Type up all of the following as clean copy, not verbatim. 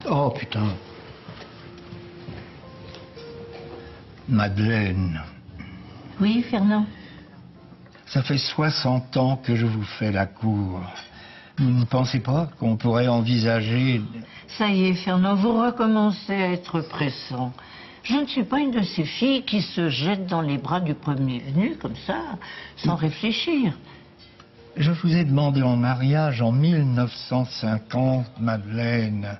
Oh, putain. Madeleine, Oui, Fernand. ça fait 60 ans que je vous fais la cour. Vous ne pensez pas qu'on pourrait envisager... Ça y est, Fernand, vous recommencez à être pressant. Je ne suis pas une de ces filles qui se jettent dans les bras du premier venu, comme ça, sans réfléchir. Je vous ai demandé en mariage en 1950, Madeleine.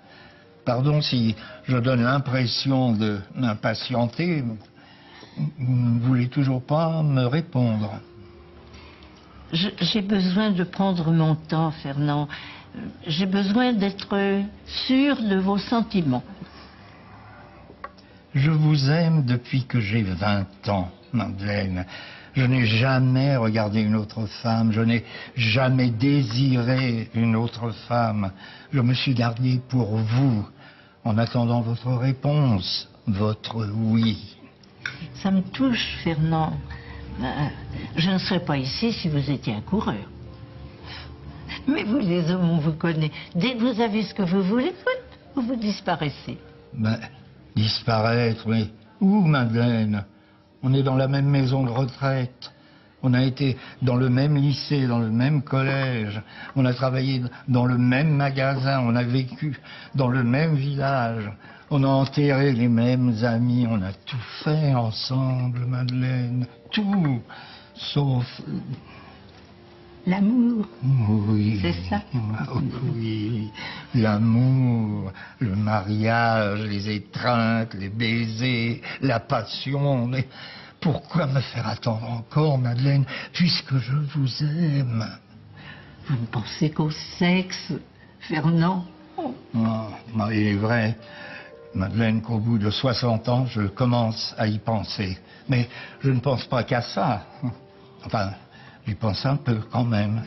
Pardon si je donne l'impression de m'impatienter. Vous ne voulez toujours pas me répondre. J'ai besoin de prendre mon temps, Fernand. J'ai besoin d'être sûr de vos sentiments. Je vous aime depuis que j'ai 20 ans, Madeleine. Je n'ai jamais regardé une autre femme, je n'ai jamais désiré une autre femme. Je me suis gardé pour vous, en attendant votre réponse, votre oui. Ça me touche, Fernand. Je ne serais pas ici si vous étiez un coureur. Mais vous, les hommes, on vous connaît. Dès que vous avez ce que vous voulez, vous disparaissez. Ben, disparaître, mais où, Madeleine? On est dans la même maison de retraite. On a été dans le même lycée, dans le même collège. On a travaillé dans le même magasin. On a vécu dans le même village. On a enterré les mêmes amis. On a tout fait ensemble, Madeleine. Tout, sauf... L'amour. Oui. C'est ça? Oui. L'amour, le mariage, les étreintes, les baisers, la passion. Mais pourquoi me faire attendre encore, Madeleine, puisque je vous aime? Vous ne pensez qu'au sexe, Fernand? Non, il est vrai, Madeleine, qu'au bout de 60 ans, je commence à y penser. Mais je ne pense pas qu'à ça. Enfin... j'y pense un peu quand même.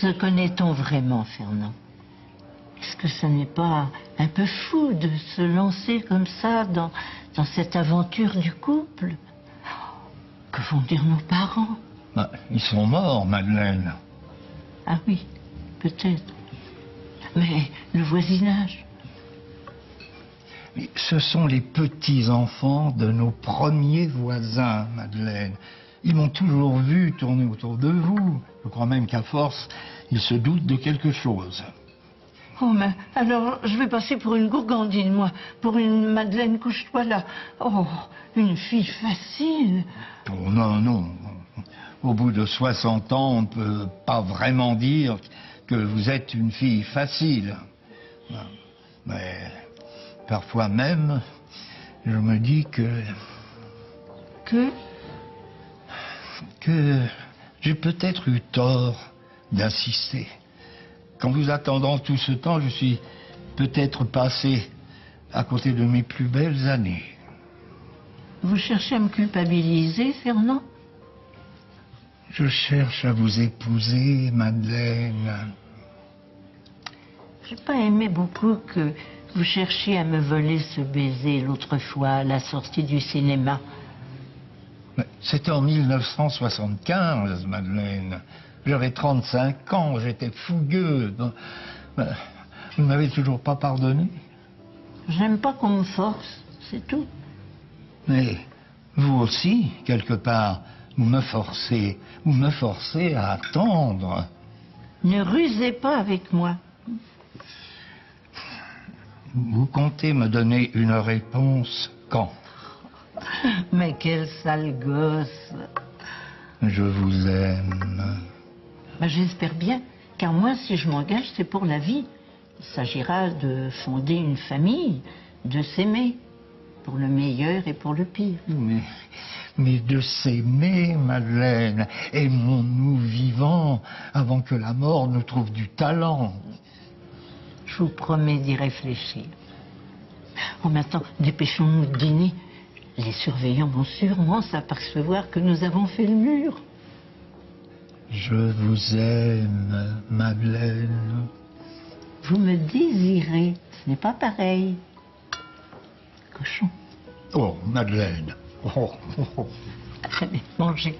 Se connaît-on vraiment, Fernand? Est-ce que ce n'est pas un peu fou de se lancer comme ça dans cette aventure du couple? Que vont dire nos parents? Ah, ils sont morts, Madeleine. Ah oui, peut-être. Mais le voisinage? Mais ce sont les petits-enfants de nos premiers voisins, Madeleine. Ils m'ont toujours vu tourner autour de vous. Je crois même qu'à force, ils se doutent de quelque chose. Oh, mais alors, je vais passer pour une gourgandine, moi. Pour une Madeleine couche-toi là. Oh, une fille facile. Oh non, non. Au bout de 60 ans, on ne peut pas vraiment dire que vous êtes une fille facile. Mais parfois même, je me dis que j'ai peut-être eu tort d'insister. Qu'en vous attendant tout ce temps, je suis peut-être passé à côté de mes plus belles années. Vous cherchez à me culpabiliser, Fernand? Je cherche à vous épouser, Madeleine. J'ai pas aimé beaucoup que vous cherchiez à me voler ce baiser l'autre fois à la sortie du cinéma. C'était en 1975, Madeleine. J'avais 35 ans, j'étais fougueux. Vous ne m'avez toujours pas pardonné? J'aime pas qu'on me force, c'est tout. Mais vous aussi, quelque part, vous me forcez à attendre. Ne rusez pas avec moi. Vous comptez me donner une réponse quand? Mais quel sale gosse. Je vous aime. Ben, j'espère bien, car moi, si je m'engage, c'est pour la vie. Il s'agira de fonder une famille, de s'aimer, pour le meilleur et pour le pire. Mais de s'aimer, Madeleine, aimons-nous vivants avant que la mort nous trouve du talent. Je vous promets d'y réfléchir. Oh, maintenant, dépêchons-nous de dîner. Les surveillants vont sûrement s'apercevoir que nous avons fait le mur. Je vous aime, Madeleine. Vous me désirez, ce n'est pas pareil. Cochon. Oh, Madeleine. Oh. Allez, mangez.